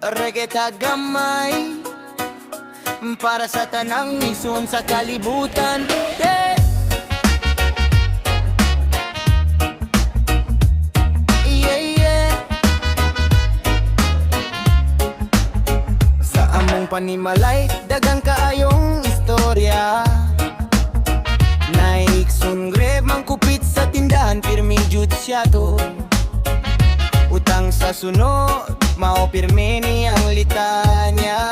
reggae gamay para sa tanang ison sa kalibutan. Yeah. Yeah, yeah. Sa among panimalay dagang kaayong istorya. Naiksun grab mang kupit sa tindahan pirming jud siya to. Utang sa sunod mao pirmi ni ang litanya.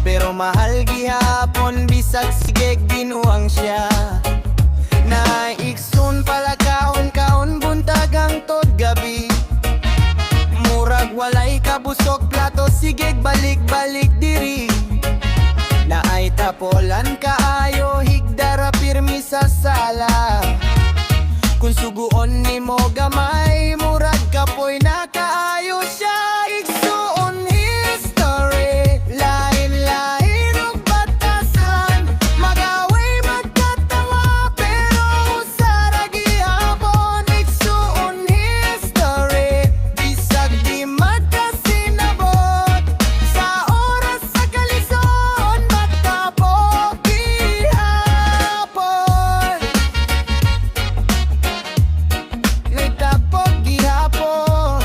Pero mahal gihapon bisag sigeg binuang siya. Naiksun pala kaon buntag ang tod gabi. Murag walay kabusok plato sigeg balik diri. Naay tapolan kaayo higdara pirmi sa sala. Kung suguon nimo gamay murag kapoy na kaayo siya. Igsuon history lain og batasan. Magaway magkatawa pero usara gihapon. Igsuon history bisag di magkasinabot. Sa oras sa kalison matapok gihapon. Nagtapok gihapon.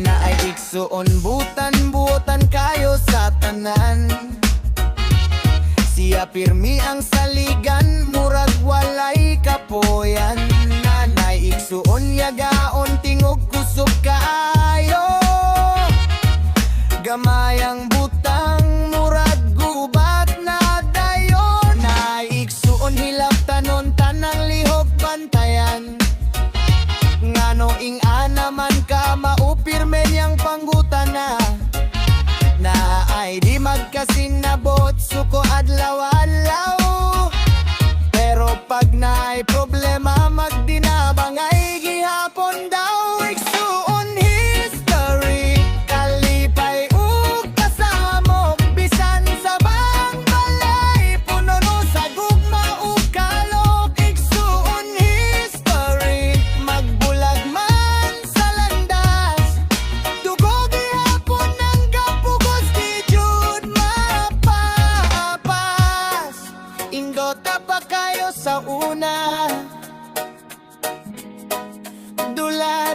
Naay igsuon butan kayo sa tanan. Siya pirmi ang saligan murag walay kapoyan. Nanay igsuon yagaon tingog kusog kaayo. Gamayang butang murag gubat na dayon. Naigsuon hilap tanon tanang lihok bantayan. Ngano ing anaman ka maupirme niyang panggutana. Na ay di magkasinabot suko adlaw-adlaw. Pero pag naay problema magdinabang ay gihapon daw. Igsuon history kalipay ug kasamok. Bisan sa bang balay puno no sa gugma ug kalok. Igsuon history magbulag man sa landas. Dugo gihapon ang gapugos di jud mapapas. Ingota pa kayo sa una.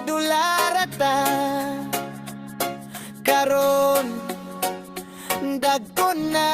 Dula rata. Karon dagko na.